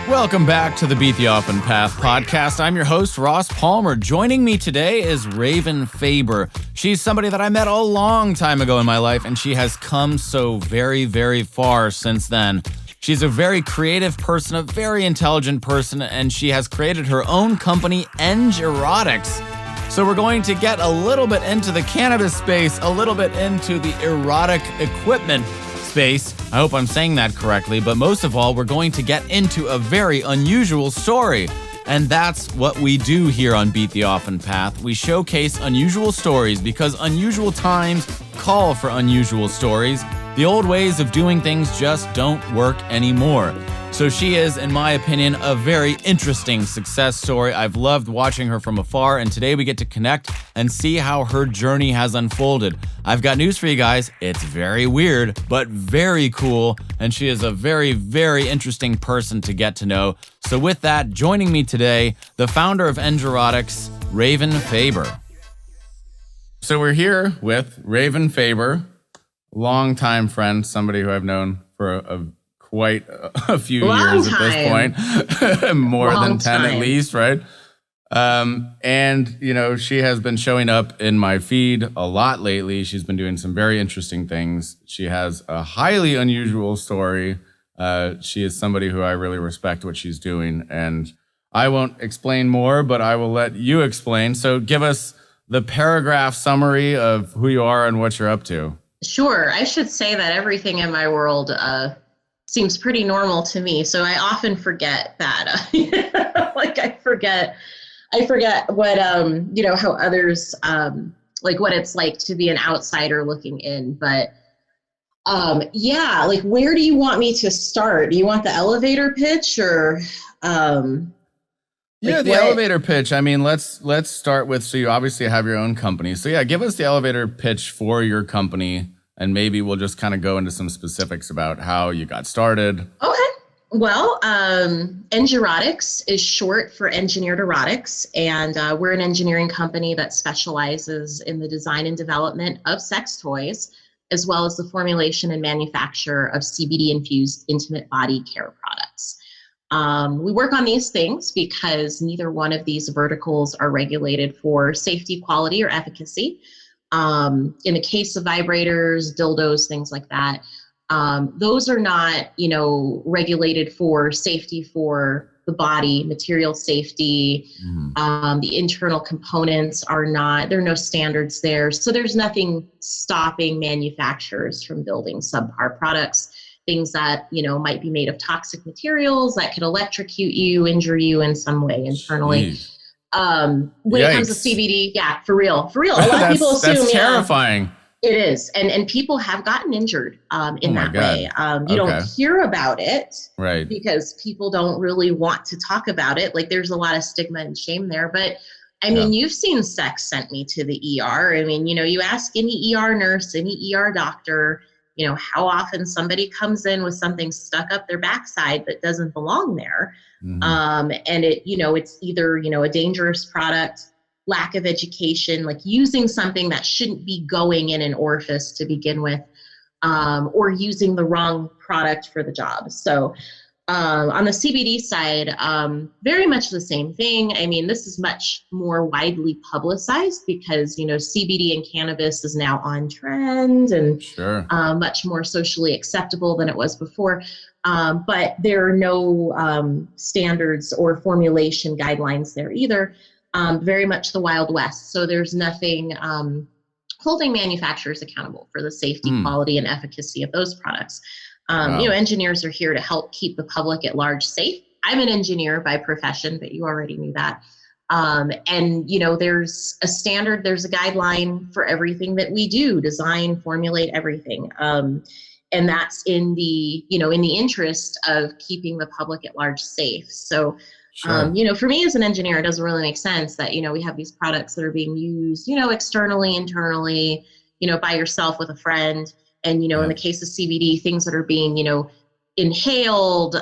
Welcome back to the Beat the Often Path podcast. I'm your host, Ross Palmer. Joining me today is Raven Faber. She's somebody that I met a long time ago in my life, and she has come so very, very far since then. She's a very creative person, a very intelligent person, and she has created her own company, EngErotics. So we're going to get a little bit into the cannabis space, a little bit into the erotic equipment space. I hope I'm saying that correctly, but most of all, we're going to get into a very unusual story. And that's what we do here on Beat the Often Path. We showcase unusual stories because unusual times call for unusual stories. The old ways of doing things just don't work anymore. So she is, in my opinion, a very interesting success story. I've loved watching her from afar, and today we get to connect and see how her journey has unfolded. I've got news for you guys. It's very weird, but very cool, and she is a very, very interesting person to get to know. So with that, joining me today, the founder of EngErotics, Raven Faber. So we're here with Raven Faber, longtime friend, somebody who I've known for quite a few years at this point, more than 10 at least, right? And, you know, she has been showing up in my feed a lot lately. She's been doing some very interesting things. She has a highly unusual story. She is somebody who I really respect what she's doing. And I won't explain more, but I will let you explain. So give us the paragraph summary of who you are and what you're up to. Sure. I should say that everything in my world seems pretty normal to me. So I often forget that. Like I forget what, how others, like what it's like to be an outsider looking in. But like where do you want me to start? Do you want the elevator pitch or? Elevator pitch. I mean, let's start with, so you obviously have your own company. So yeah, give us the elevator pitch for your company. And maybe we'll just kind of go into some specifics about how you got started. Okay. Well, EngErotics is short for Engineered Erotics, and we're an engineering company that specializes in the design and development of sex toys, as well as the formulation and manufacture of CBD-infused intimate body care products. We work on these things because neither one of these verticals are regulated for safety, quality, or efficacy. In the case of vibrators, dildos, things like that, those are not, regulated for safety for the body, material safety. The internal components are not, there are no standards there. So there's nothing stopping manufacturers from building subpar products, things that, might be made of toxic materials that could electrocute you, injure you in some way internally. Jeez. When it comes to CBD, yeah, for real. A lot of people assume, that's terrifying. It is. And people have gotten injured, in that way. You don't hear about it, right? Because people don't really want to talk about it. Like there's a lot of stigma and shame there, but I mean, you've seen sex sent me to the ER. I mean, you ask any ER nurse, any ER doctor, how often somebody comes in with something stuck up their backside that doesn't belong there. And it's either, a dangerous product, lack of education, like using something that shouldn't be going in an orifice to begin with, or using the wrong product for the job. So on the CBD side, very much the same thing. I mean, this is much more widely publicized because, CBD and cannabis is now on trend and much more socially acceptable than it was before. But there are no standards or formulation guidelines there either. Very much the Wild West. So there's nothing holding manufacturers accountable for the safety, quality, and efficacy of those products. Engineers are here to help keep the public at large safe. I'm an engineer by profession, but you already knew that. There's a standard, there's a guideline for everything that we do, design, formulate, everything. And that's in the interest of keeping the public at large safe. So, for me as an engineer, it doesn't really make sense that, we have these products that are being used, externally, internally, by yourself with a friend. And, in the case of CBD, things that are being, inhaled,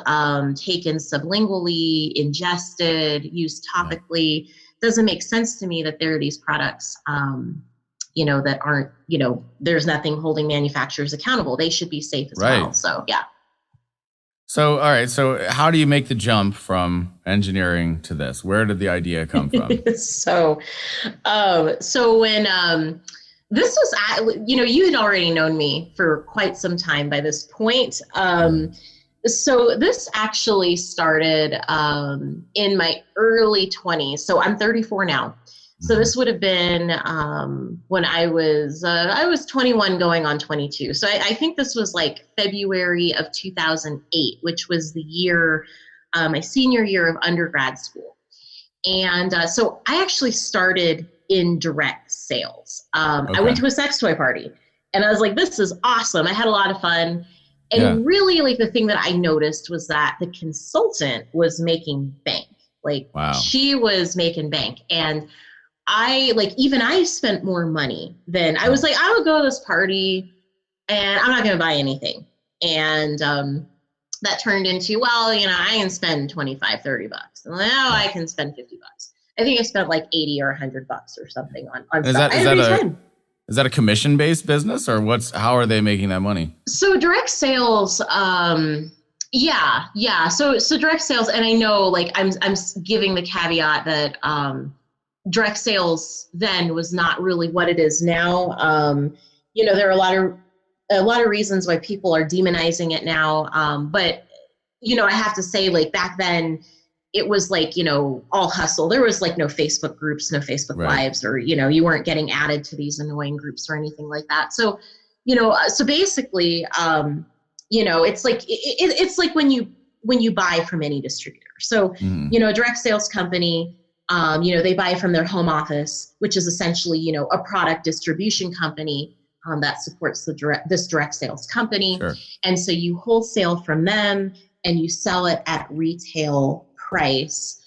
taken sublingually, ingested, used topically, doesn't make sense to me that there are these products, that aren't, there's nothing holding manufacturers accountable. They should be safe as well. So, yeah. So, all right. So how do you make the jump from engineering to this? Where did the idea come from? So when this was, you had already known me for quite some time by this point. So this actually started in my early 20s. So I'm 34 now. So this would have been when I was 21 going on 22. So I think this was like February of 2008, which was the year, my senior year of undergrad school. And so I actually started in direct sales. I went to a sex toy party and I was like, this is awesome. I had a lot of fun. And really, like, the thing that I noticed was that the consultant was making bank. Like, she was making bank. And even I spent more money than I was like, I would go to this party and I'm not going to buy anything. And that turned into, I can spend 25, 30 bucks. And now I can spend 50 bucks. I think I spent like 80 or 100 bucks or something on stuff. Is that a commission-based business, or how are they making that money? So direct sales, So direct sales, and I know, like, I'm giving the caveat that direct sales then was not really what it is now. There are a lot of reasons why people are demonizing it now. But I have to say, like, back then, it was like, all hustle. There was like no Facebook groups, no Facebook lives, or, you weren't getting added to these annoying groups or anything like that. So, so basically, it's like, it's like when you buy from any distributor. So, a direct sales company, they buy from their home office, which is essentially, a product distribution company that supports this direct sales company. Sure. And so you wholesale from them and you sell it at retail price.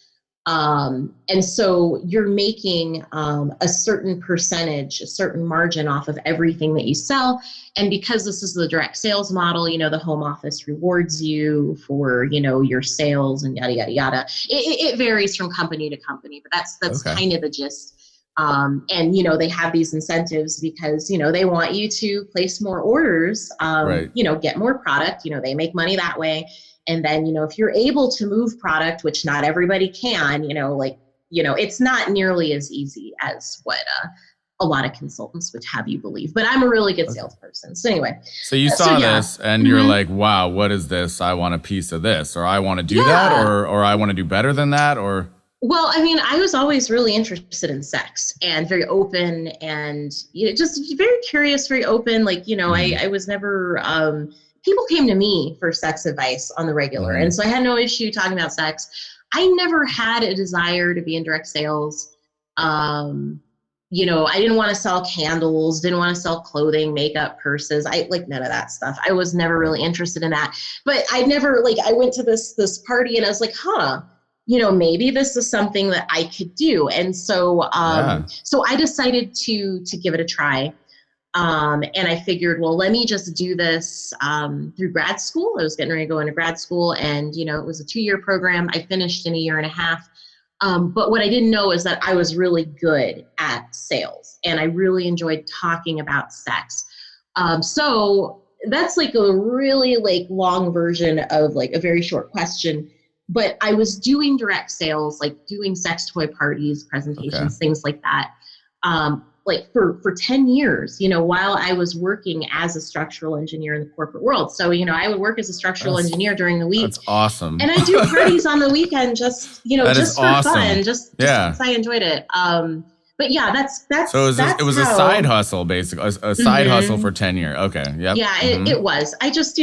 And so you're making a certain percentage, a certain margin off of everything that you sell. And because this is the direct sales model, the home office rewards you for, your sales and yada, yada, yada. It varies from company to company, but that's kind of the gist. And, they have these incentives because, they want you to place more orders, get more product, they make money that way. And then, if you're able to move product, which not everybody can, it's not nearly as easy as what a lot of consultants would have you believe. But I'm a really good salesperson. So anyway. So you saw this and you're like, wow, what is this? I want a piece of this, or I want to do that, or I want to do better than that, or... Well, I mean, I was always really interested in sex and very open and, just very curious, very open. Like, I was never... people came to me for sex advice on the regular. And so I had no issue talking about sex. I never had a desire to be in direct sales. I didn't want to sell candles, didn't want to sell clothing, makeup, purses. I like none of that stuff. I was never really interested in that. But I never, I went to this party and I was like, maybe this is something that I could do. And so, so I decided to give it a try. And I figured, well, let me just do this through grad school. I was getting ready to go into grad school and, it was a 2-year program. I finished in a year and a half. But what I didn't know is that I was really good at sales and I really enjoyed talking about sex. So that's like a really long version of a very short question. But I was doing direct sales, doing sex toy parties, presentations, things like that. For 10 years, while I was working as a structural engineer in the corporate world. So, I would work as a structural engineer during the week. That's awesome. And I do parties on the weekend, just for awesome. fun, just because I enjoyed it. But yeah, that's so it was a side hustle, basically, a side hustle for 10 years. Okay. Yep. Yeah, it was. I just,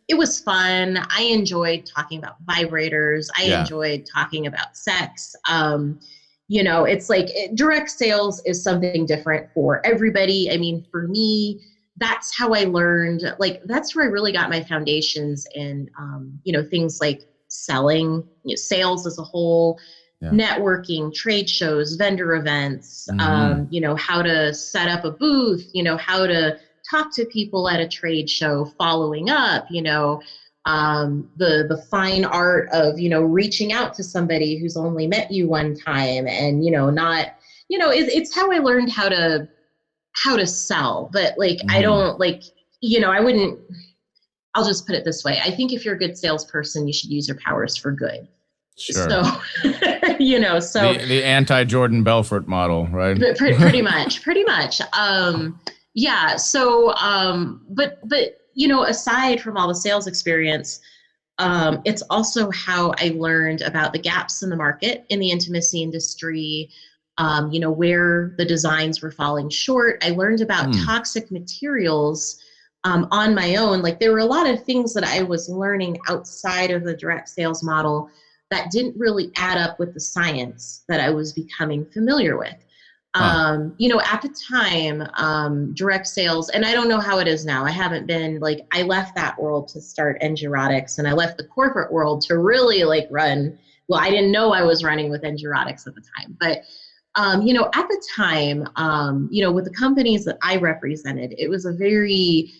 it was fun. I enjoyed talking about vibrators. I enjoyed talking about sex. It's like direct sales is something different for everybody. I mean, for me, that's how I learned, that's where I really got my foundations in, things like selling, sales as a whole, networking, trade shows, vendor events, how to set up a booth, how to talk to people at a trade show, following up, the fine art of, reaching out to somebody who's only met you one time and, it's how I learned how to sell. But I don't I'll just put it this way. I think if you're a good salesperson, you should use your powers for good. Sure. So, the anti-Jordan Belfort model, right? Pretty much. Yeah. So, but, aside from all the sales experience, it's also how I learned about the gaps in the market in the intimacy industry, where the designs were falling short. I learned about toxic materials on my own. Like there were a lot of things that I was learning outside of the direct sales model that didn't really add up with the science that I was becoming familiar with. At the time, direct sales, and I don't know how it is now. I haven't been I left that world to start EngErotics, and I left the corporate world to really run. Well, I didn't know I was running with EngErotics at the time, but at the time, with the companies that I represented, it was a very,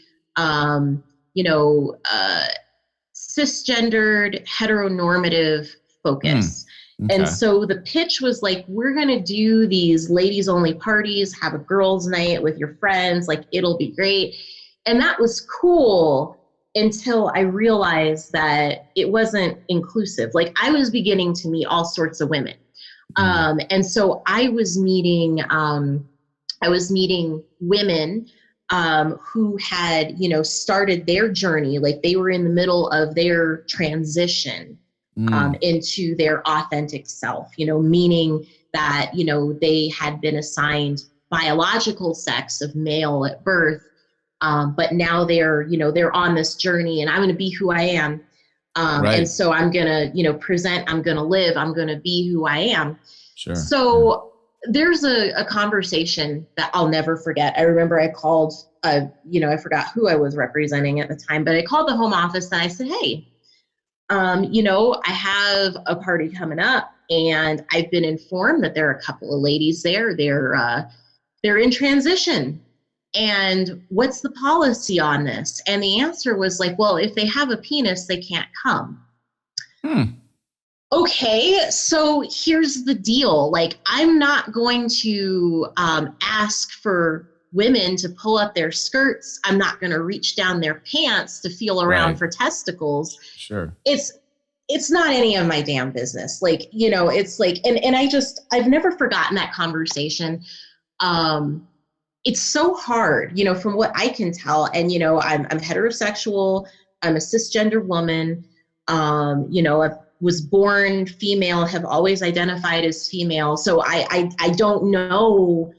cisgendered, heteronormative focus. Okay. And so the pitch was we're going to do these ladies only parties, have a girls' night with your friends, it'll be great. And that was cool until I realized that it wasn't inclusive. I was beginning to meet all sorts of women. And so I was meeting women who had, started their journey, they were in the middle of their transition into their authentic self, meaning that, they had been assigned biological sex of male at birth, but now they're on this journey, and I'm going to be who I am. Right. And so I'm going to, present, I'm going to live, I'm going to be who I am. Sure. So there's a conversation that I'll never forget. I remember I called, I forgot who I was representing at the time, but I called the home office and I said, hey, I have a party coming up, and I've been informed that there are a couple of ladies there. They're in transition. And what's the policy on this? And the answer was well, if they have a penis, they can't come. Okay, so here's the deal. I'm not going to ask for women to pull up their skirts. I'm not going to reach down their pants to feel around for testicles. Sure. It's not any of my damn business. I've never forgotten that conversation. It's so hard, from what I can tell. And, I'm heterosexual. I'm a cisgender woman. I was born female, have always identified as female. So I don't know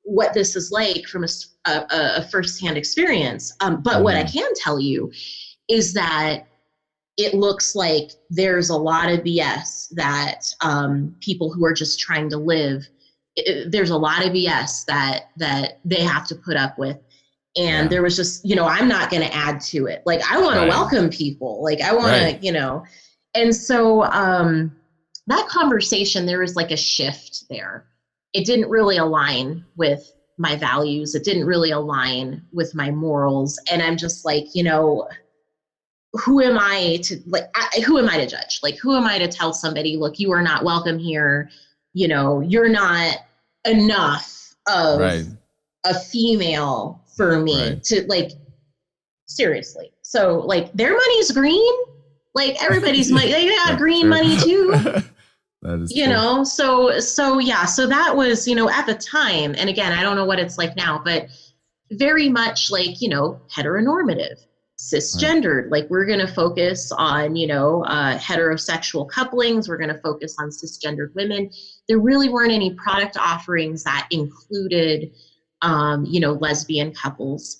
what this is like from a firsthand experience. But what I can tell you is that it looks like there's a lot of BS that people who are just trying to live, there's a lot of BS that they have to put up with. And there was just, I'm not going to add to it. I want to welcome people. I want to, and so that conversation, there was a shift there. It didn't really align with my values. It didn't really align with my morals. And I'm just who am I to who am I to judge? Who am I to tell somebody, look, you are not welcome here. You're not enough of a female for me to seriously. So their money's green. Everybody's money, they got green money too. That is true. So that was, at the time, and again, I don't know what it's like now, but very much heteronormative, cisgendered. We're going to focus on, heterosexual couplings. We're going to focus on cisgendered women. There really weren't any product offerings that included, lesbian couples.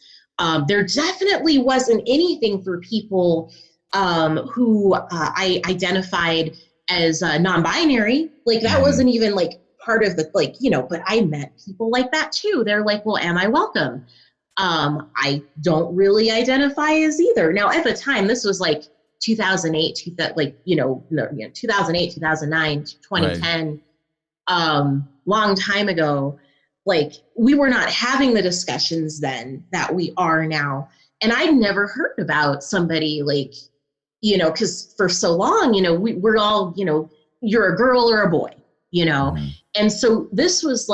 There definitely wasn't anything for people who I identified as non-binary. That wasn't even part of the, but I met people like that too. They're well, am I welcome? I don't really identify as either. Now, at the time, this was 2008, 2008, 2009, 2010, long time ago. We were not having the discussions then that we are now. And I'd never heard about somebody because for so long, we're all, you're a girl or a boy, And so this was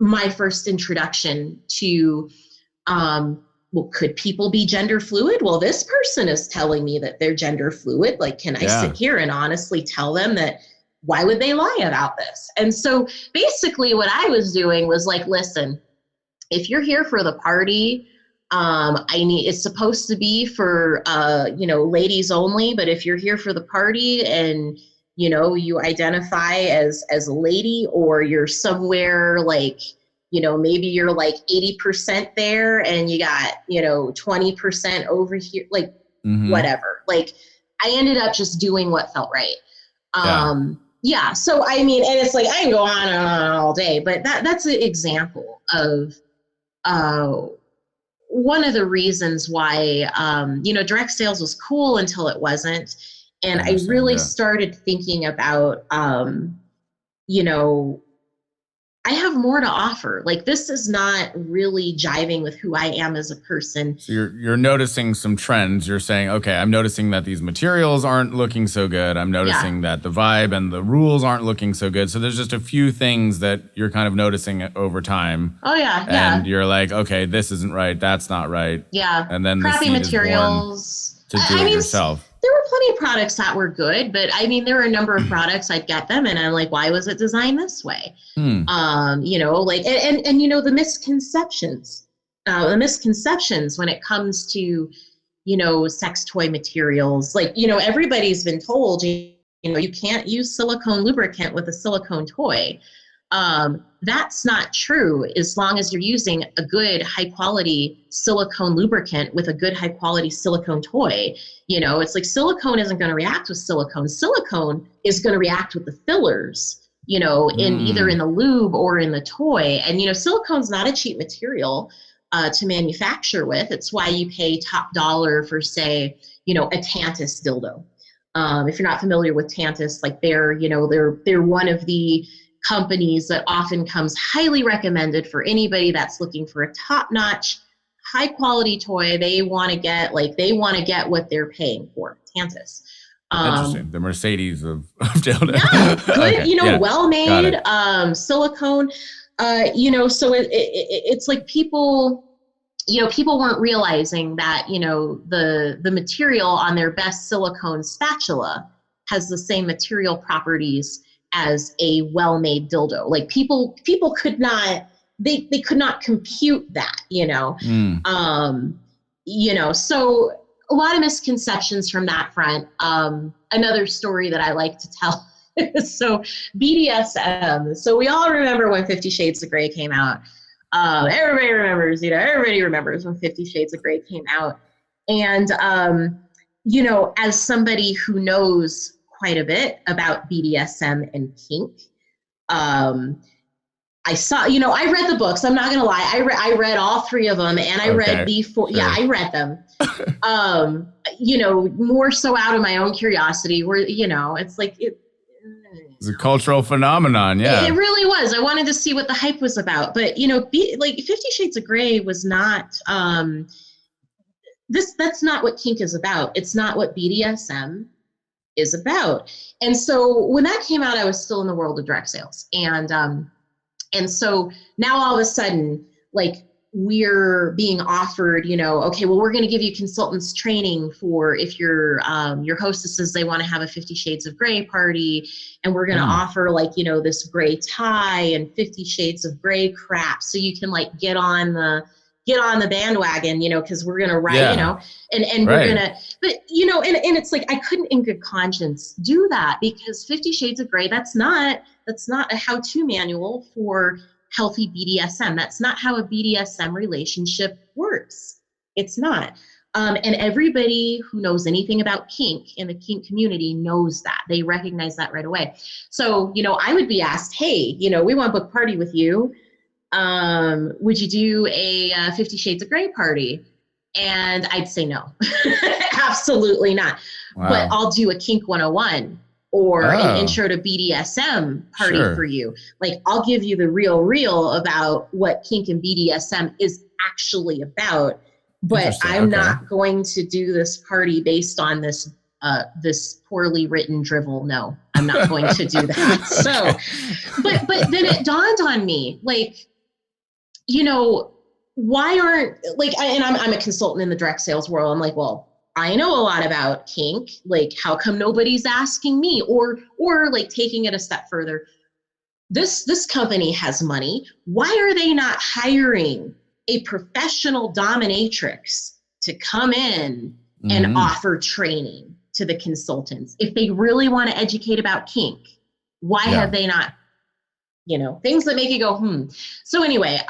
my first introduction to well, could people be gender fluid? Well, this person is telling me that they're gender fluid. Like, can I sit here and honestly tell them that? Why would they lie about this? And so basically what I was doing was like, listen, if you're here for the party, it's supposed to be for, ladies only, but if you're here for the party and, you identify as a lady, or you're somewhere like, maybe you're like 80% there and you got, 20% over here, like whatever. Like, I ended up just doing what felt right. So, and it's like, I can go on and on all day, but that's an example of, one of the reasons why, direct sales was cool until it wasn't. And I really started thinking about, I have more to offer. Like, this is not really jiving with who I am as a person. So you're noticing some trends. You're saying, okay, I'm noticing that these materials aren't looking so good. I'm noticing that the vibe and the rules aren't looking so good. So there's just a few things that you're kind of noticing over time. Oh, yeah. And you're like, okay, this isn't right. That's not right. Yeah. And then crappy materials. To do it yourself. There were plenty of products that were good, but there were a number of products I'd get them and I'm like, why was it designed this way? The misconceptions when it comes to, sex toy materials, like, everybody's been told, you can't use silicone lubricant with a silicone toy. That's not true as long as you're using a good high quality silicone lubricant with a good high quality silicone toy. It's like silicone isn't going to react with silicone. Silicone is going to react with the fillers, in either in the lube or in the toy. And, silicone's not a cheap material to manufacture with. It's why you pay top dollar for, say, a Tantus dildo. If you're not familiar with Tantus, like they're one of the companies that often comes highly recommended for anybody that's looking for a top-notch, high-quality toy. They want to get what they're paying for. Tantus. Interesting. The Mercedes of dildo. Yeah, good. Well-made silicone. So it's like people weren't realizing that the material on their best silicone spatula has the same material properties as a well-made dildo. Like people could not, they could not compute that, so a lot of misconceptions from that front. Another story that I like to tell so BDSM. So we all remember when 50 Shades of Grey came out. Everybody remembers when 50 Shades of Grey came out. And, as somebody who knows quite a bit about BDSM and kink, I saw, I read the books. I'm not going to lie. I read all three of them and I read the four. Sure. Yeah, I read them. More so out of my own curiosity where, it's like, it's a cultural phenomenon. Yeah, it really was. I wanted to see what the hype was about, but 50 Shades of Grey was not, that's not what kink is about. It's not what BDSM is about. And so when that came out, I was still in the world of direct sales. And so now all of a sudden, like, we're being offered, okay, well, we're going to give you consultants training for if your hostesses, they want to have a 50 Shades of Grey party. And we're going to offer this gray tie and 50 Shades of Grey crap. So you can get on the bandwagon, because we're going to write, and right. We're going to, but, and it's like, I couldn't in good conscience do that because 50 Shades of Grey, that's not a how-to manual for healthy BDSM. That's not how a BDSM relationship works. It's not. And everybody who knows anything about kink in the kink community knows that. They recognize that right away. So, I would be asked, hey, we want to book a party with you. Would you do a 50 Shades of Grey party? And I'd say no, absolutely not. Wow. But I'll do a Kink 101 or an intro to BDSM party for you. Like, I'll give you the real about what kink and BDSM is actually about. But I'm not going to do this party based on this poorly written drivel. No, I'm not going to do that. So, but then it dawned on me, like, why aren't like, I'm a consultant in the direct sales world. I'm like, well, I know a lot about kink. Like, how come nobody's asking me? Or like taking it a step further, this company has money. Why are they not hiring a professional dominatrix to come in and offer training to the consultants? If they really want to educate about kink, why have they not, things that make you go, So anyway,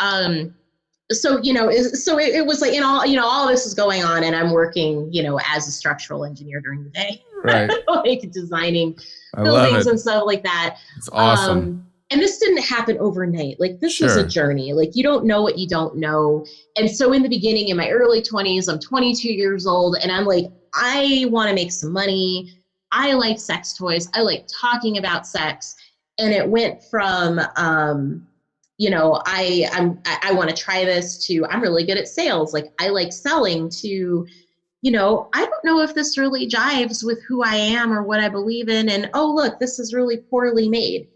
so, it was like, all this is going on, and I'm working, as a structural engineer during the day, right? Like designing buildings and stuff like that. It's awesome. And this didn't happen overnight. Like, this was a journey. Like, you don't know what you don't know. And so in the beginning, in my early 20s, I'm 22 years old, and I'm like, I want to make some money. I like sex toys. I like talking about sex. And it went from, I want to try this, to I'm really good at sales. Like, I like selling, to, I don't know if this really jives with who I am or what I believe in. And, oh, look, this is really poorly made.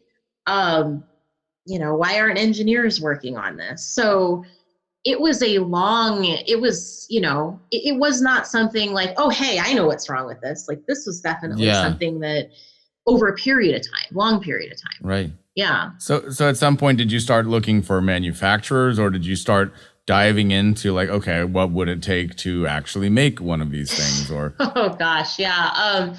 Why aren't engineers working on this? So it was it was not something like, oh, hey, I know what's wrong with this. Like, this was definitely something that over a period of time, long period of time. Right. Yeah. So at some point, did you start looking for manufacturers, or did you start diving into like, okay, what would it take to actually make one of these things? Or oh gosh, yeah.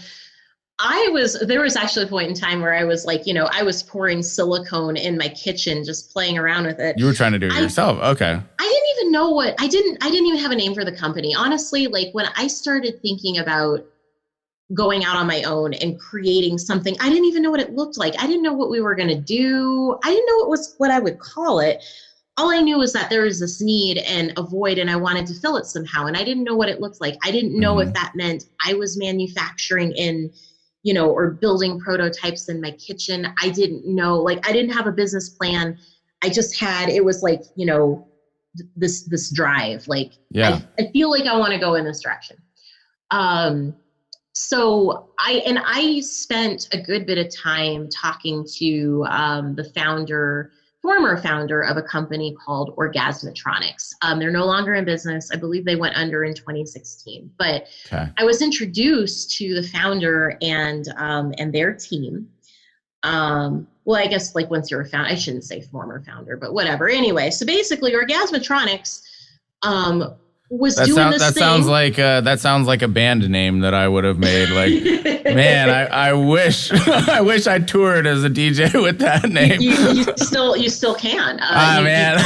There was actually a point in time where I was like, I was pouring silicone in my kitchen, just playing around with it. You were trying to do it yourself. Okay. I didn't even know I didn't even have a name for the company. Honestly, like, when I started thinking about going out on my own and creating something, I didn't even know what it looked like. I didn't know what we were going to do. I didn't know what I would call it. All I knew was that there was this need and a void, and I wanted to fill it somehow. And I didn't know what it looked like. I didn't know if that meant I was manufacturing in, or building prototypes in my kitchen. I didn't know, like, I didn't have a business plan. I just had, it was like, this drive, like, I feel like I want to go in this direction. So I spent a good bit of time talking to the former founder of a company called Orgasmatronics. They're no longer in business. I believe they went under in 2016. But I was introduced to the founder and their team. Well, I guess, like, once you're a founder, I shouldn't say former founder, but whatever. Anyway, so basically, Orgasmatronics was doing this thing. That sounds like a band name that I would have made. Like, man, I wish I toured as a DJ with that name. You still can. Man,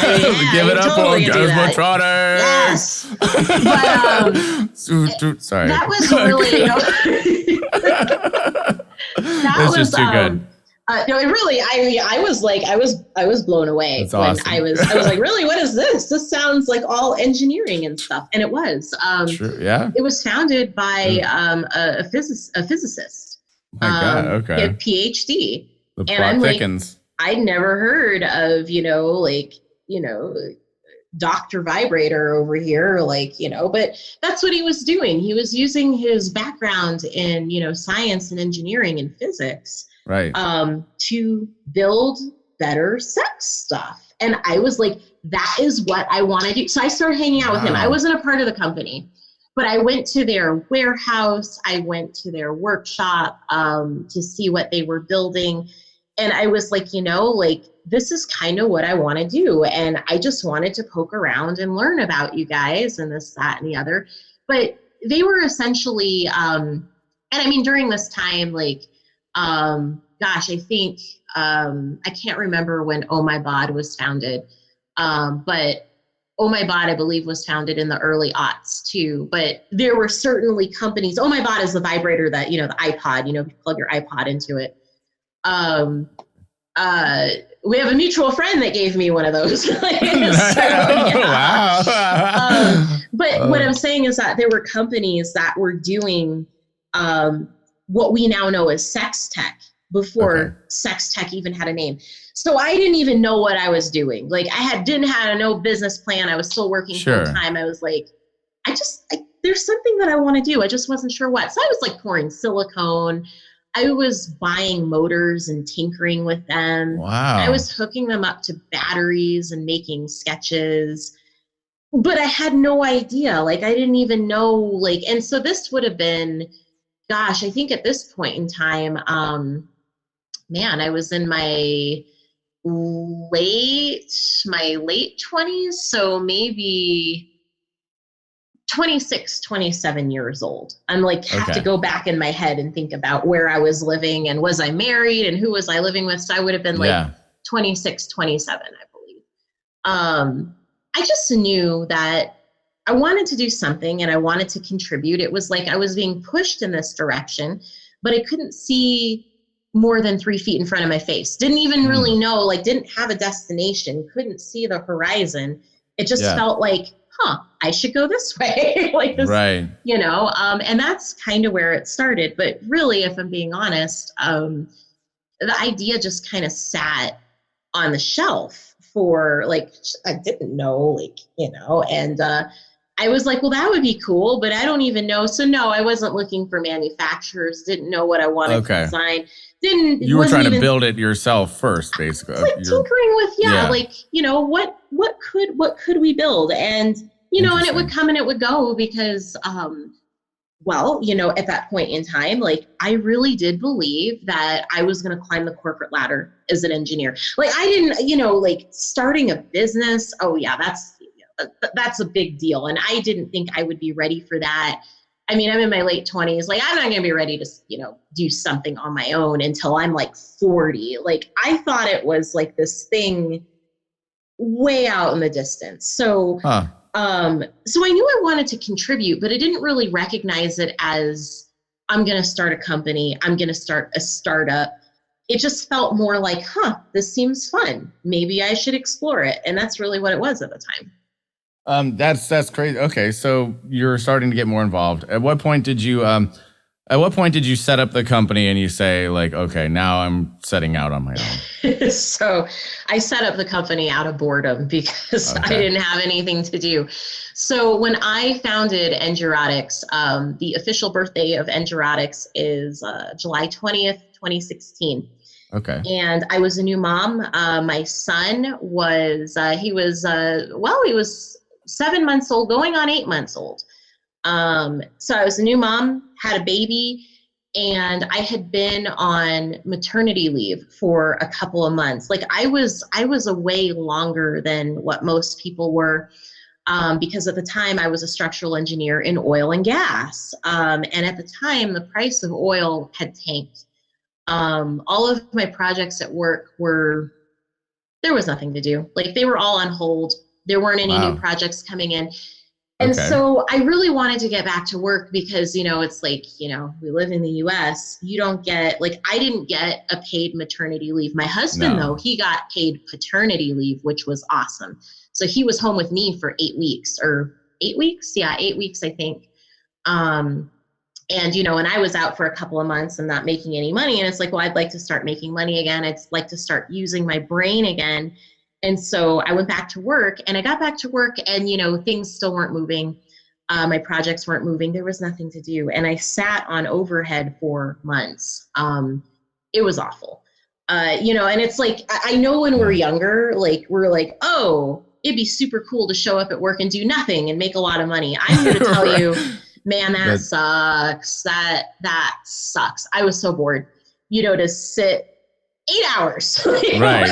give it up for Orgasmatronics. Yes. But sorry, that was really. That's just too good. No, it really, I was blown away. That's when awesome. I was like, really, what is this? This sounds like all engineering and stuff. And it was. True, yeah. It was founded by a physicist. My God, okay. A PhD. The plot thickens. I'd never heard of, Dr. Vibrator over here, but that's what he was doing. He was using his background in, science and engineering and physics. Right. To build better sex stuff. And I was like, that is what I want to do. So I started hanging out with him. I wasn't a part of the company, but I went to their warehouse. I went to their workshop to see what they were building. And I was like, this is kind of what I want to do. And I just wanted to poke around and learn about you guys and this, that, and the other. But they were essentially, and I mean, during this time, I think, I can't remember when Oh My Bod was founded, but Oh My Bod, I believe, was founded in the early aughts too. But there were certainly companies. Oh My Bod is the vibrator that, the iPod, you plug your iPod into it. We have a mutual friend that gave me one of those. Wow. But what I'm saying is that there were companies that were doing what we now know as sex tech before sex tech even had a name. So I didn't even know what I was doing. Like, didn't have no business plan. I was still working full time. I was like, there's something that I want to do. I just wasn't sure what. So I was like pouring silicone. I was buying motors and tinkering with them. Wow. I was hooking them up to batteries and making sketches. but I had no idea. Like, I didn't even know, like, and so this would have been, gosh, I think at this point in time, man, I was in late my late 20s, so maybe 26, 27 years old. I'm like, have to go back in my head and think about where I was living and was I married and who was I living with. So I would have been like 26, 27, I believe. I just knew that I wanted to do something and I wanted to contribute. It was like I was being pushed in this direction, but I couldn't see more than 3 feet in front of my face. Didn't even really know, like, didn't have a destination, couldn't see the horizon. It just felt like, I should go this way. Like this, you know, and that's kind of where it started. But really, if I'm being honest, the idea just kind of sat on the shelf for, like, I didn't know, like, you know, and I was like, well, that would be cool, but I don't even know. So no, I wasn't looking for manufacturers, didn't know what I wanted to design. You were trying to build it yourself first, basically. Like tinkering with, like, you know, what could we build? And, you know, and it would come and it would go because, well, you know, at that point in time, like, I really did believe that I was going to climb the corporate ladder as an engineer. Like, I didn't, you know, like, starting a business. Oh yeah, that's a big deal. And I didn't think I would be ready for that. I mean, I'm in my late 20s. Like, I'm not going to be ready to, you know, do something on my own until I'm like 40. Like, I thought it was like this thing way out in the distance. So, so I knew I wanted to contribute, but I didn't really recognize it as, I'm going to start a company, I'm going to start a startup. It just felt more like, this seems fun. Maybe I should explore it. And that's really what it was at the time. That's crazy. Okay, so you're starting to get more involved. At what point did you set up the company and you say, like, okay, now I'm setting out on my own? So I set up the company out of boredom because I didn't have anything to do. So when I founded Endurotics, the official birthday of Endurotics is July 20th, 2016. Okay. And I was a new mom. My son was, he was 7 months old, going on 8 months old. So I was a new mom, had a baby, and I had been on maternity leave for a couple of months. Like, I was away longer than what most people were, because at the time I was a structural engineer in oil and gas. And at the time, the price of oil had tanked. All of my projects at work there was nothing to do. Like, they were all on hold. There weren't any new projects coming in. And so I really wanted to get back to work because, you know, it's like, you know, we live in the US. You don't get, like, I didn't get a paid maternity leave. My husband, though, he got paid paternity leave, which was awesome. So he was home with me for 8 weeks or 8 weeks. Yeah, 8 weeks, I think. And, you know, and I was out for a couple of months and not making any money. And it's like, well, I'd like to start making money again. I'd like to start using my brain again. And so I went back to work, and I got back to work, and, you know, things still weren't moving. My projects weren't moving. There was nothing to do. And I sat on overhead for months. It was awful. You know, and it's like, I know when we're younger, like, we're like, oh, it'd be super cool to show up at work and do nothing and make a lot of money. I'm here to tell you, man, that sucks. That sucks. I was so bored, you know, to sit 8 hours,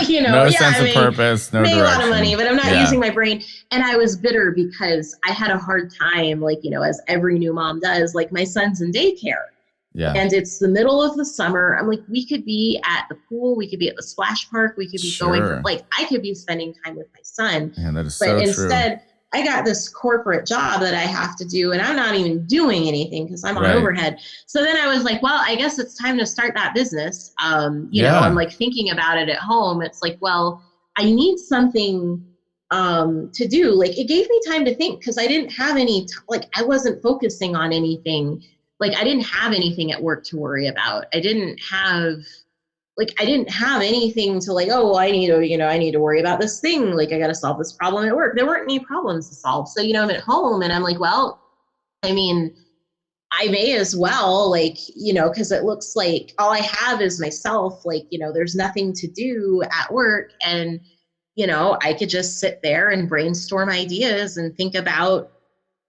you know, no sense of purpose, no make direction. A lot of money, but I'm not using my brain. And I was bitter because I had a hard time, like, you know, as every new mom does, like, my son's in daycare. Yeah. And it's the middle of the summer. I'm like, we could be at the pool, we could be at the splash park, we could be going for, like, I could be spending time with my son. Man, that is but so instead, true. I got this corporate job that I have to do, and I'm not even doing anything because I'm on overhead. So then I was like, well, I guess it's time to start that business. You know, I'm like thinking about it at home. It's like, well, I need something to do. Like, it gave me time to think because I didn't have any, like, I wasn't focusing on anything. Like, I didn't have anything at work to worry about. I didn't have anything to, like, oh, well, I need to worry about this thing. Like, I got to solve this problem at work. There weren't any problems to solve. So, you know, I'm at home and I'm like, well, I mean, I may as well, like, you know, because it looks like all I have is myself. Like, you know, there's nothing to do at work. And I could just sit there and brainstorm ideas and think about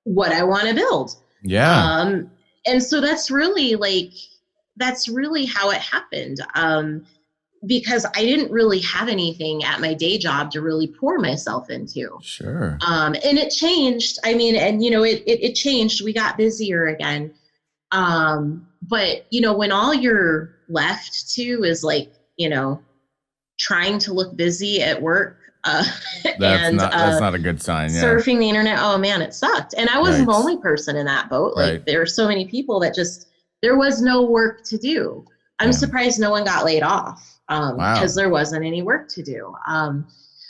what I want to build. Yeah. And so that's really how it happened. Because I didn't really have anything at my day job to really pour myself into. Sure. And it changed. I mean, and it changed. We got busier again. But when all you're left to is trying to look busy at work, that's not a good sign. Yeah. Surfing the internet. Oh man, it sucked. And I wasn't the only person in that boat. Like there are so many people that there was no work to do. I'm surprised no one got laid off. Because there wasn't any work to do.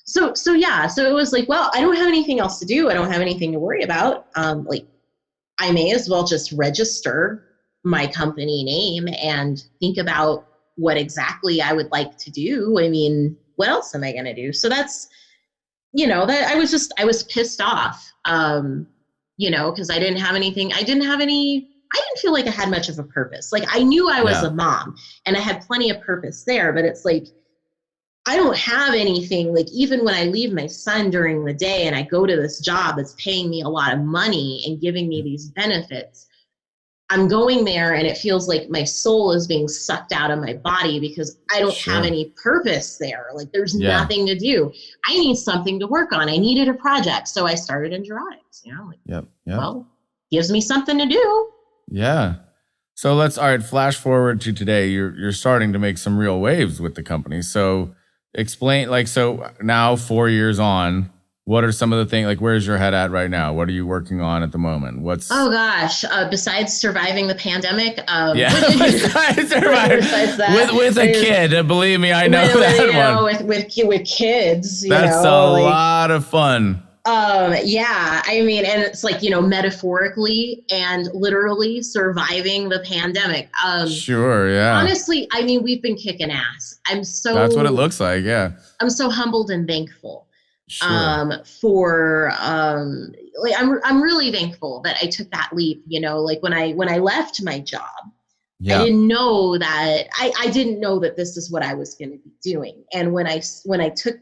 So it was like, well, I don't have anything else to do. I don't have anything to worry about. I may as well just register my company name and think about what exactly I would like to do. I mean, what else am I going to do? So that's, I was pissed off, because I didn't have anything. I didn't feel like I had much of a purpose. Like I knew I was a mom and I had plenty of purpose there, but it's like, I don't have anything. Like even when I leave my son during the day and I go to this job that's paying me a lot of money and giving me these benefits, I'm going there and it feels like my soul is being sucked out of my body because I don't have any purpose there. Like there's nothing to do. I need something to work on. I needed a project. So I started Endurotics, well, gives me something to do. Yeah. So flash forward to today. You're starting to make some real waves with the company. So explain, now 4 years on, what are some of the things, where's your head at right now? What are you working on at the moment? Oh gosh, besides surviving the pandemic. Besides that, with a kid, believe me, I know with kids. That's a lot of fun. I mean, and it's metaphorically and literally surviving the pandemic. Sure, yeah. Honestly, I mean, we've been kicking ass. That's what it looks like, yeah. I'm so humbled and thankful. Sure. I'm really thankful that I took that leap, when I left my job. I didn't know that I didn't know that this is what I was going to be doing. And when I took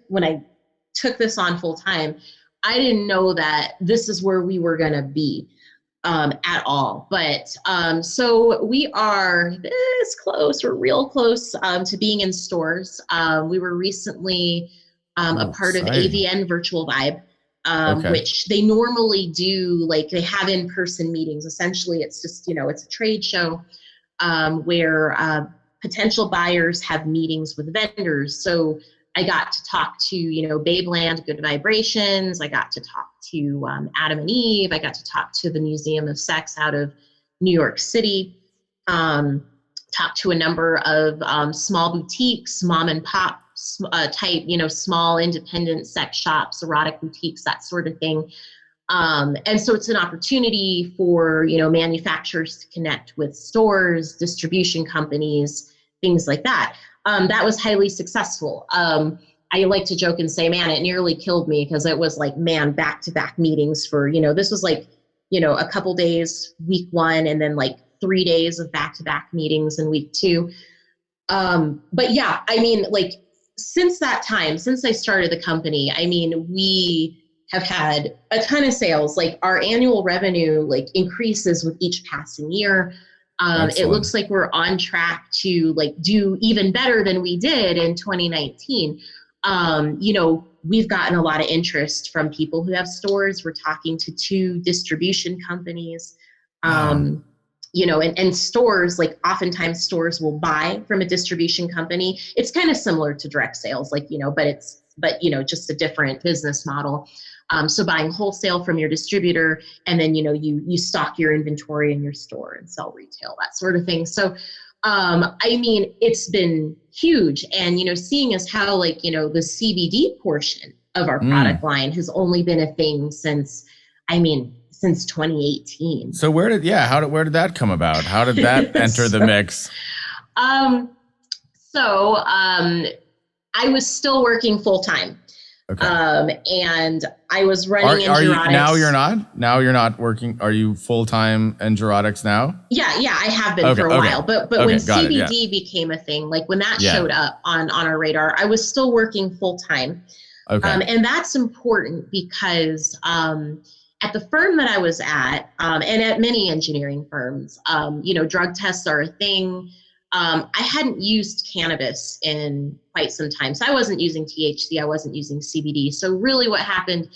this on full time, I didn't know that this is where we were going to be at all. But so we are this close, we're real close to being in stores. We were recently a part of AVN Virtual Vibe, which they normally do, they have in-person meetings. Essentially, it's just, it's a trade show where potential buyers have meetings with vendors. So I got to talk to, Babeland, Good Vibrations. I got to talk to Adam and Eve. I got to talk to the Museum of Sex out of New York City. Talked to a number of small boutiques, mom and pop type, small independent sex shops, erotic boutiques, that sort of thing. And so it's an opportunity for, manufacturers to connect with stores, distribution companies, things like that. That was highly successful. I like to joke and say, man, it nearly killed me because it was back-to-back meetings for, this was a couple days, week one, and then 3 days of back-to-back meetings in week two. But yeah, I mean, since that time, since I started the company, I mean, we have had a ton of sales. Our annual revenue increases with each passing year. It looks like we're on track to do even better than we did in 2019. We've gotten a lot of interest from people who have stores. We're talking to 2 distribution companies. And stores, oftentimes stores will buy from a distribution company. It's kind of similar to direct sales, but just a different business model. So buying wholesale from your distributor, and then, you stock your inventory in your store and sell retail, that sort of thing. So, I mean, it's been huge. And, seeing as how the CBD portion of our product line has only been a thing since 2018. So where did that come about? How did that enter the mix? I was still working full time. Okay. And I was running Endurotics. Now you're not working. Are you full-time Endurotics now? Yeah, I have been for a while. But when CBD became a thing, when that showed up on our radar, I was still working full time. Okay. And that's important because at the firm that I was at, and at many engineering firms, drug tests are a thing. I hadn't used cannabis in quite some time. So I wasn't using THC, I wasn't using CBD. So really what happened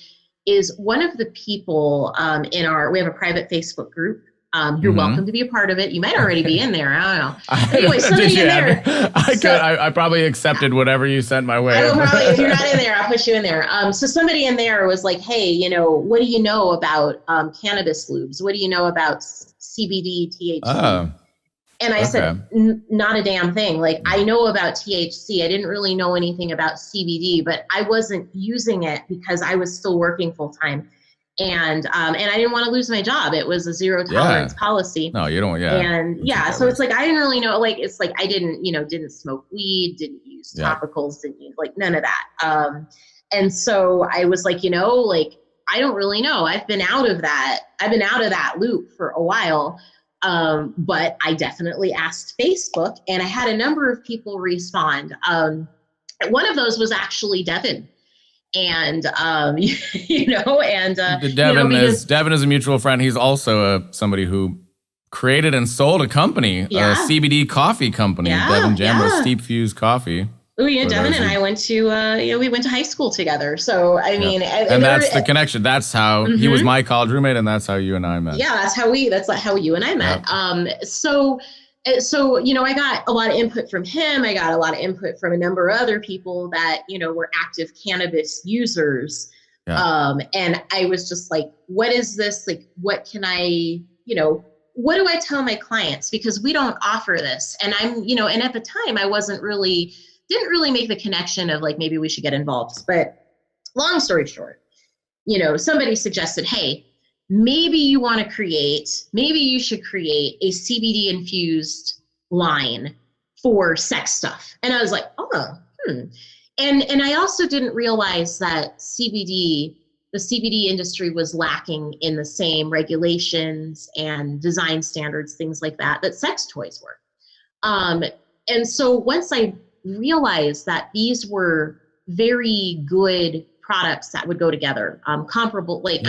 is one of the people we have a private Facebook group. You're welcome to be a part of it. You might already be in there. I don't know. Anyway, somebody in there. I probably accepted whatever you sent my way. I will probably, if you're not in there, I'll push you in there. So somebody in there was like, hey, what do you know about cannabis lubes? What do you know about CBD, THC? And I said, not a damn thing. Like, I know about THC. I didn't really know anything about CBD, but I wasn't using it because I was still working full time. And I didn't want to lose my job. It was a zero tolerance policy. No, you don't. Yeah. And so it's like, I didn't really know, like, it's like, I didn't smoke weed, didn't use topicals, didn't use like none of that. And so I was like, I don't really know. I've been out of that loop for a while. But I definitely asked Facebook, and I had a number of people respond. One of those was actually Devin. And, Devin is a mutual friend. He's also somebody who created and sold a company, a CBD coffee company, Devin Jamro, Steep Fuse Coffee. Oh, yeah, Devin and I went to, we went to high school together. So, I mean. And that's the connection. That's how he was my college roommate, and that's how you and I met. Yeah, that's how you and I met. So, I got a lot of input from him. I got a lot of input from a number of other people that, were active cannabis users. Yeah. And I was just like, what is this? Like, what can I, what do I tell my clients? Because we don't offer this. And I'm, and at the time I didn't really make the connection of like, maybe we should get involved. But long story short, somebody suggested, hey, maybe you should create a CBD infused line for sex stuff. And I was like, And I also didn't realize that the CBD industry was lacking in the same regulations and design standards, things like that sex toys were. And so once I realized that these were very good products that would go together, complementary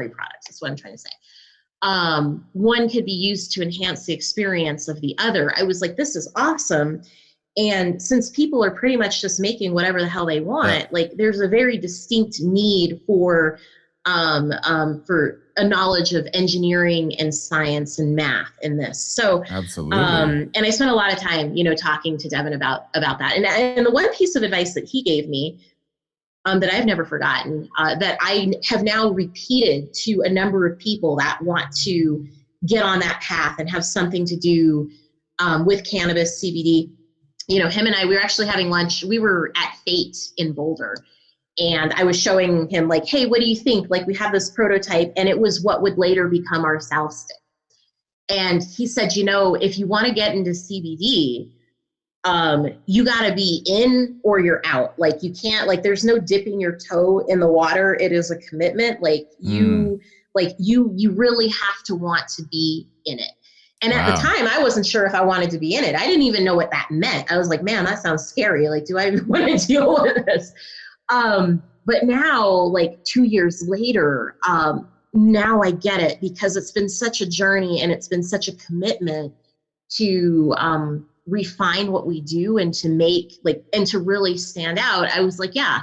products, that's what I'm trying to say. One could be used to enhance the experience of the other. I was like, this is awesome. And since people are pretty much just making whatever the hell they want, like there's a very distinct need for a knowledge of engineering and science and math in this. So, absolutely. And I spent a lot of time, talking to Devin about that. And the one piece of advice that he gave me, that I've never forgotten, that I have now repeated to a number of people that want to get on that path and have something to do with cannabis, CBD. Him and I, we were actually having lunch. We were at Fate in Boulder. And I was showing him like, hey, what do you think? Like, we have this prototype, and it was what would later become our salve stick. And he said, if you want to get into CBD, you got to be in or you're out. Like, you can't, like, there's no dipping your toe in the water. It is a commitment. Like, you really have to want to be in it. And at the time, I wasn't sure if I wanted to be in it. I didn't even know what that meant. I was like, man, that sounds scary. Like, do I even want to deal with this? But now, like 2 years later, now I get it, because it's been such a journey and it's been such a commitment to refine what we do and to make and to really stand out. I was like, yeah,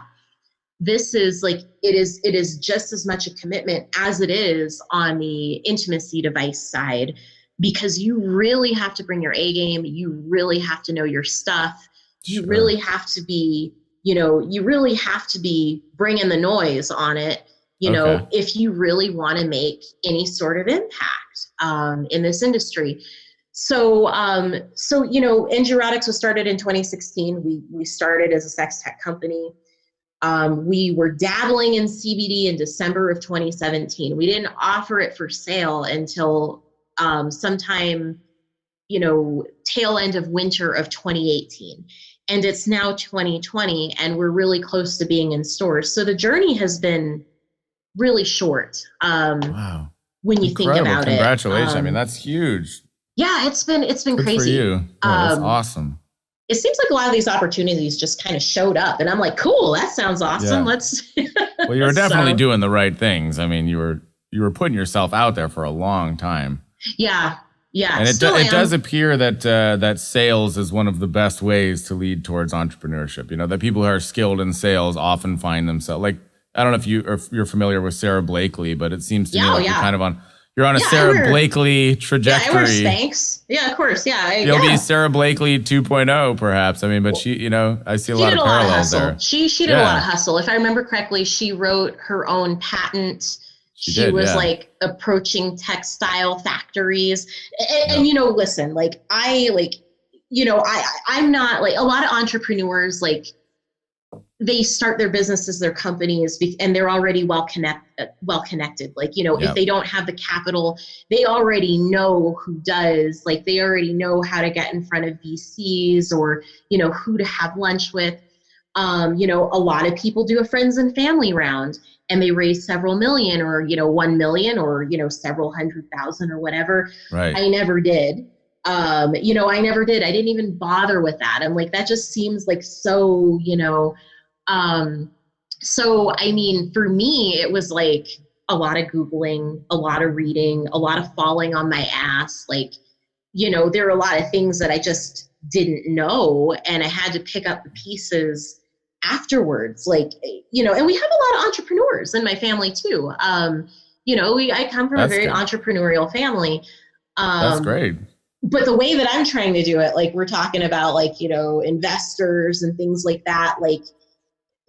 this is like, it is just as much a commitment as it is on the intimacy device side, because you really have to bring your A game. You really have to know your stuff. You really have to be, bringing the noise on it, if you really want to make any sort of impact in this industry. So, Endurotics was started in 2016. We started as a sex tech company. We were dabbling in CBD in December of 2017. We didn't offer it for sale until sometime, tail end of winter of 2018. And it's now 2020, and we're really close to being in stores. So the journey has been really short. Wow. When you think about it. Congratulations. I mean, that's huge. Yeah, it's been Good crazy. for you. Yeah, that's awesome. it seems like a lot of these opportunities just kind of showed up, and I'm like, cool, that sounds awesome. Yeah. Let's. Well, you were definitely doing the right things. I mean, you were putting yourself out there for a long time. Yeah. Yeah. And it does appear that that sales is one of the best ways to lead towards entrepreneurship. You know, that people who are skilled in sales often find themselves like, I don't know if you're familiar with Sarah Blakely, but it seems to me like you're on a Sarah Blakely trajectory. Yeah, I wear Spanx. Yeah, of course. Yeah. You'll be Sarah Blakely 2.0 perhaps. I mean, but she, you know, I see a lot of parallels there. She did a lot of hustle. If I remember correctly, she wrote her own patent. She was like approaching textile factories. And you know, listen, like I'm not like a lot of entrepreneurs, like they start their businesses, their companies, and they're already well connected. Like, you know, if they don't have the capital, they already know who does, like they already know how to get in front of VCs or, you know, who to have lunch with. You know, a lot of people do a friends and family round and they raise several million or, you know, 1 million or, you know, several 100,000 or whatever. Right. I never did. You know, I never did. I didn't even bother with that. I'm like, that just seems like so, you know, so, I mean, for me, it was like a lot of Googling, a lot of reading, a lot of falling on my ass. Like, you know, there are a lot of things that I just didn't know. And I had to pick up the pieces afterwards. Like, you know, and we have a lot of entrepreneurs in my family too. You know, I come from a very entrepreneurial family. That's great. But the way that I'm trying to do it, like we're talking about like, you know, investors and things like that, like,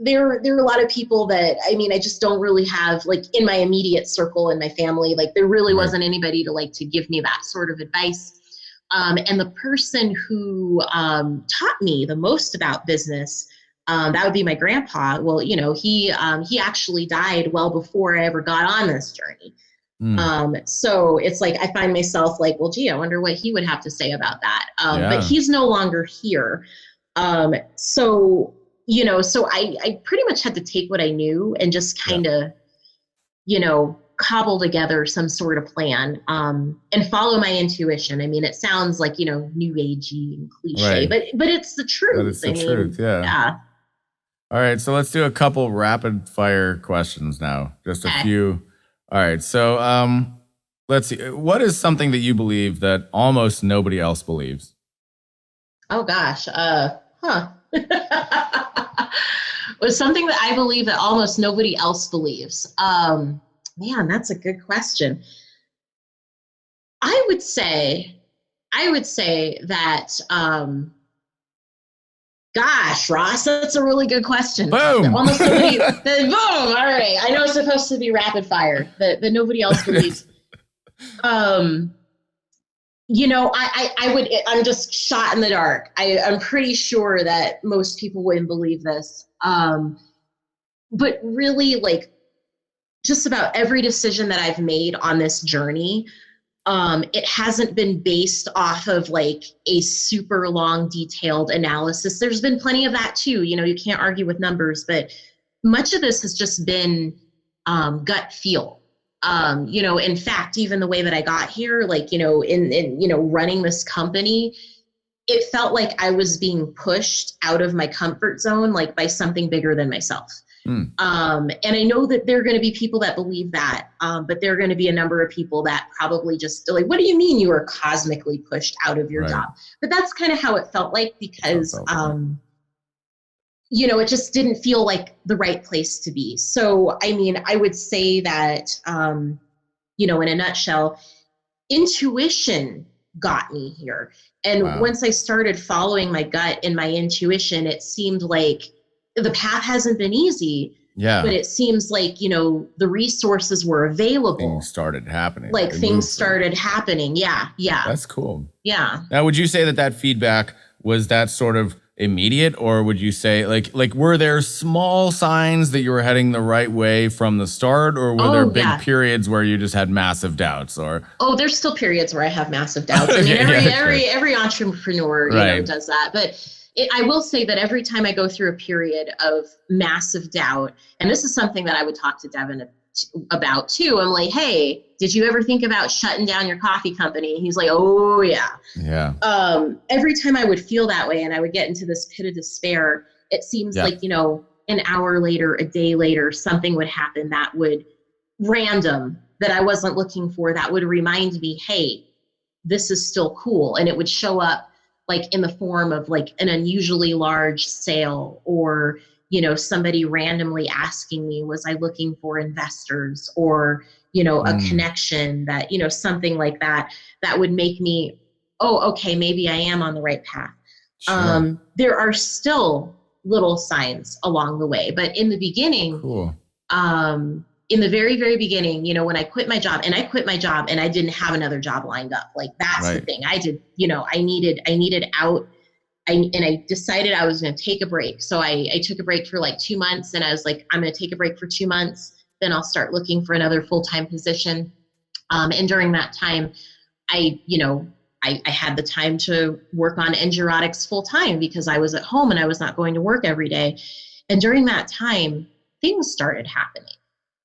there are a lot of people that, I mean, I just don't really have like in my immediate circle in my family, like there really wasn't anybody to give me that sort of advice. And the person who taught me the most about business, that would be my grandpa. Well, you know, he actually died well before I ever got on this journey. So it's like, I find myself like, well, gee, I wonder what he would have to say about that. But he's no longer here. So, you know, so I pretty much had to take what I knew and just kind of, you know, cobble together some sort of plan, and follow my intuition. I mean, it sounds like, you know, new agey and cliche, but it's the truth. But it's the truth. Yeah. All right. So let's do a couple rapid fire questions now. Just a few. All right. So, let's see. What is something that you believe that almost nobody else believes? Oh gosh. Was something that I believe that almost nobody else believes. Man, that's a good question. I would say that, gosh, Ross, that's a really good question. Boom. Almost nobody, boom. All right. I know it's supposed to be rapid fire that nobody else believes. You know, I'm just shot in the dark. I'm pretty sure that most people wouldn't believe this. But really, like, just about every decision that I've made on this journey, it hasn't been based off of like a super long, detailed analysis. There's been plenty of that too. You know, you can't argue with numbers, but much of this has just been gut feel. You know, in fact, even the way that I got here, like, you know, in you know, running this company, it felt like I was being pushed out of my comfort zone, like by something bigger than myself. And I know that there are going to be people that believe that, but there are going to be a number of people that probably just like, what do you mean you were cosmically pushed out of your job? But that's kind of how it felt like, because, you know, it just didn't feel like the right place to be. So, I mean, I would say that, you know, in a nutshell, intuition got me here. And once I started following my gut and my intuition, it seemed like the path hasn't been easy, but it seems like, you know, the resources were available. Things started happening. Like things started happening. Yeah. That's cool. Yeah. Now, would you say that feedback was that sort of immediate, or would you say like were there small signs that you were heading the right way from the start, or were there big periods where you just had massive doubts? Or there's still periods where I have massive doubts. I mean, every entrepreneur, you know, does that. But I will say that every time I go through a period of massive doubt, and this is something that I would talk to Devin about too. I'm like, hey, did you ever think about shutting down your coffee company? And he's like, oh yeah. Yeah. Every time I would feel that way and I would get into this pit of despair, it seems like, an hour later, a day later, something would happen that would random that I wasn't looking for, that would remind me, hey, this is still cool. And it would show up like in the form of like an unusually large sale, or, somebody randomly asking me, was I looking for investors, or, a connection that, something like that, that would make me, oh, okay, maybe I am on the right path. Sure. There are still little signs along the way, but in the beginning, cool. In the very, very beginning, when I quit my job, and I didn't have another job lined up. Like that's the thing. I did, I needed out. And I decided I was going to take a break. So I took a break for like 2 months, and I was like, I'm going to take a break for 2 months. Then I'll start looking for another full-time position. And during that time, I had the time to work on EngErotics full time because I was at home and I was not going to work every day. And during that time, things started happening.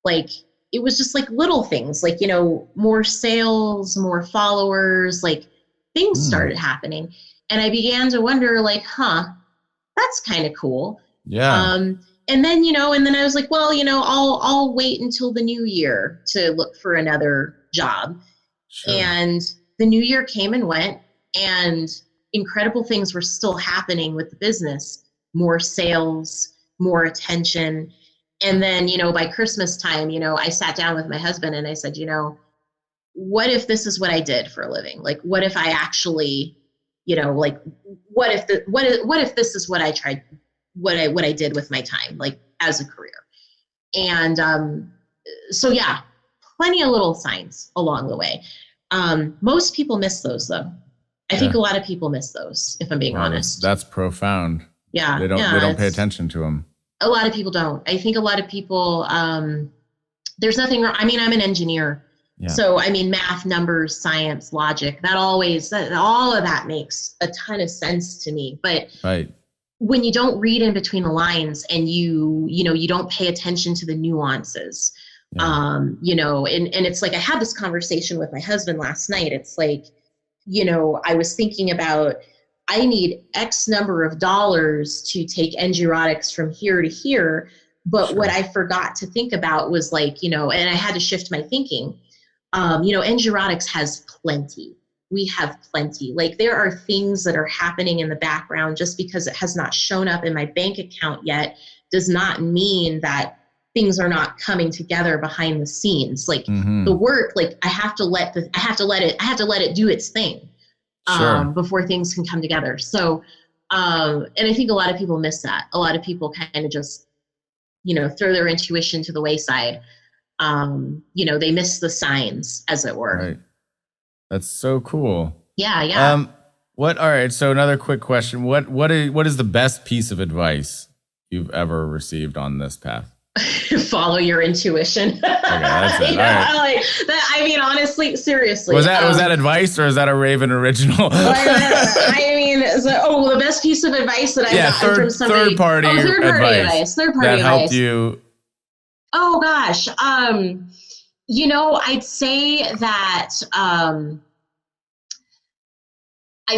Like it was just like little things, like, more sales, more followers, like things started happening. And I began to wonder like, that's kind of cool. Yeah. And then, and then I was like, well, I'll wait until the new year to look for another job. Sure. And the new year came and went, and incredible things were still happening with the business, more sales, more attention. And then, by Christmas time, I sat down with my husband and I said, what if this is what I did for a living? Like, what if I actually, like, what if this is what I tried, what I did with my time, like as a career? And so, yeah, plenty of little signs along the way. Most people miss those though. I think a lot of people miss those, if I'm being honest. That's profound. Yeah. They don't pay attention to them. A lot of people don't. I think a lot of people, there's nothing wrong. I mean, I'm an engineer. Yeah. So, I mean, math, numbers, science, logic, all of that makes a ton of sense to me. But when you don't read in between the lines and you don't pay attention to the nuances, and it's like, I had this conversation with my husband last night. It's like, I was thinking about, I need X number of dollars to take EngErotics from here to here. But what I forgot to think about was like, and I had to shift my thinking. EngErotics has plenty. We have plenty. Like there are things that are happening in the background. Just because it has not shown up in my bank account yet does not mean that things are not coming together behind the scenes. Like the work, like I have to let it do its thing. Before things can come together. So, and I think a lot of people miss that. A lot of people kind of just, throw their intuition to the wayside. They miss the signs, as it were. Right. That's so cool. Yeah. All right. So another quick question. What is the best piece of advice you've ever received on this path? Follow your intuition. Okay, that's it. All right. Like that, I mean, honestly, seriously. Was that advice, or is that a Raven original? I mean, the best piece of advice that I got from somebody. Third party advice. Third party that advice. Helped you. Oh gosh. I'd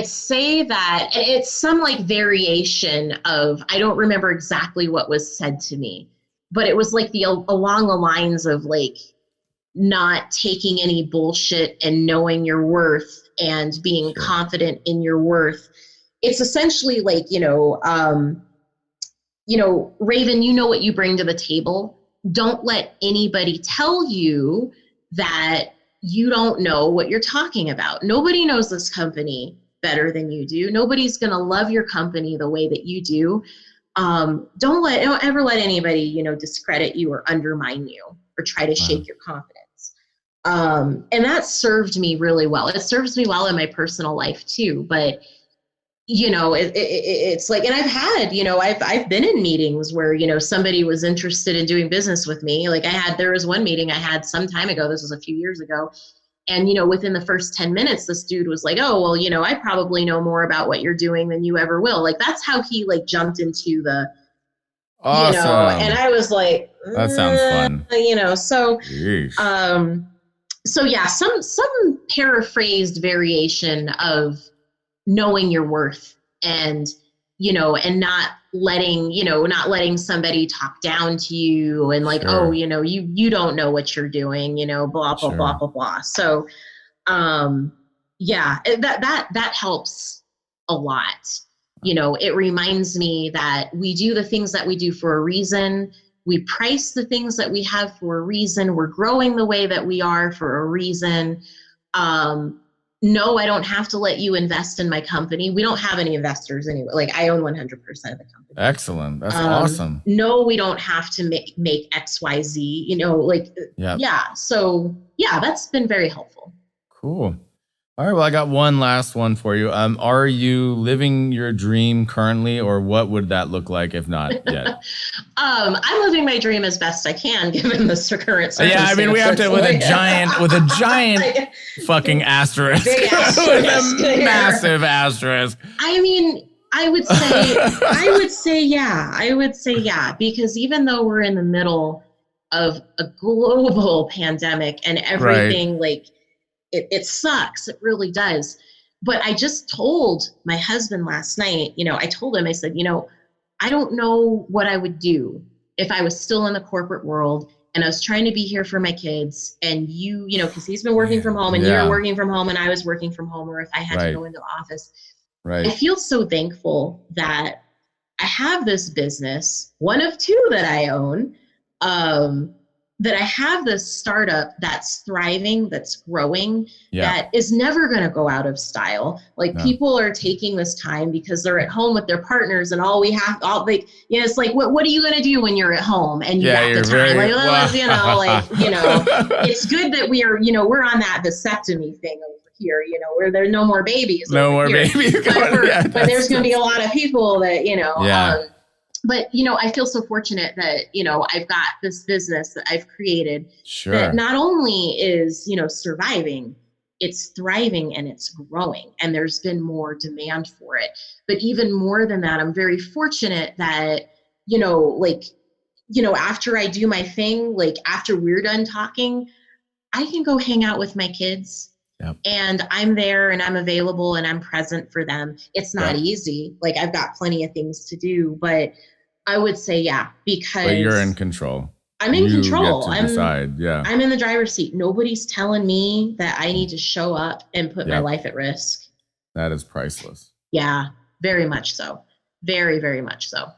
say that it's some like variation of, I don't remember exactly what was said to me, but it was like along the lines of like not taking any bullshit and knowing your worth and being confident in your worth. It's essentially like, Raven, you know what you bring to the table. Don't let anybody tell you that you don't know what you're talking about. Nobody knows this company better than you do. Nobody's going to love your company the way that you do. Don't ever let anybody, discredit you or undermine you or try to shake your confidence. And that served me really well. It serves me well in my personal life too. But, it's like, and I've had, I've been in meetings where, somebody was interested in doing business with me. Like there was one meeting I had some time ago. This was a few years ago. And, within the first 10 minutes, this dude was like, oh, well, I probably know more about what you're doing than you ever will. Like, that's how he like jumped into Awesome. and I was like, that sounds fun. So, Yeesh. so yeah, some paraphrased variation of knowing your worth and, and not letting somebody talk down to you and like, Sure. you don't know what you're doing, blah, blah, Sure. blah, blah, blah. So, yeah, that helps a lot. It reminds me that we do the things that we do for a reason. We price the things that we have for a reason. We're growing the way that we are for a reason. No, I don't have to let you invest in my company. We don't have any investors anyway. Like I own 100% of the company. Excellent. That's awesome. No, we don't have to make X, Y, Z, yeah. So yeah, that's been very helpful. Cool. All right. Well, I got one last one for you. Are you living your dream currently, or what would that look like if not yet? I'm living my dream as best I can given the current circumstances. Yeah, I mean, we have to with a giant fucking asterisk, big asterisk. with a massive asterisk. I mean, I would say yeah, because even though we're in the middle of a global pandemic and everything, like it sucks, it really does. But I just told my husband last night, I told him, I said, I don't know what I would do if I was still in the corporate world and I was trying to be here for my kids and because he's been working from home and you're working from home and I was working from home, or if I had to go into the office. Right. I feel so thankful that I have this business, one of two that I own, that I have this startup that's thriving, that's growing, that is never going to go out of style. Like people are taking this time because they're at home with their partners and it's like, what are you going to do when you're at home and you got the time? It's good that we're on that vasectomy thing over here, where there's no more babies. No more babies. But there's going to be a lot of people that, but, I feel so fortunate that, I've got this business that I've created that not only is, surviving, it's thriving and it's growing and there's been more demand for it. But even more than that, I'm very fortunate that, after I do my thing, like after we're done talking, I can go hang out with my kids. Yep. And I'm there and I'm available and I'm present for them. It's not easy. Like I've got plenty of things to do, but I would say, because but you're in control. I'm in control. Get to decide. I'm in the driver's seat. Nobody's telling me that I need to show up and put my life at risk. That is priceless. Yeah, very much so. Very, very much so.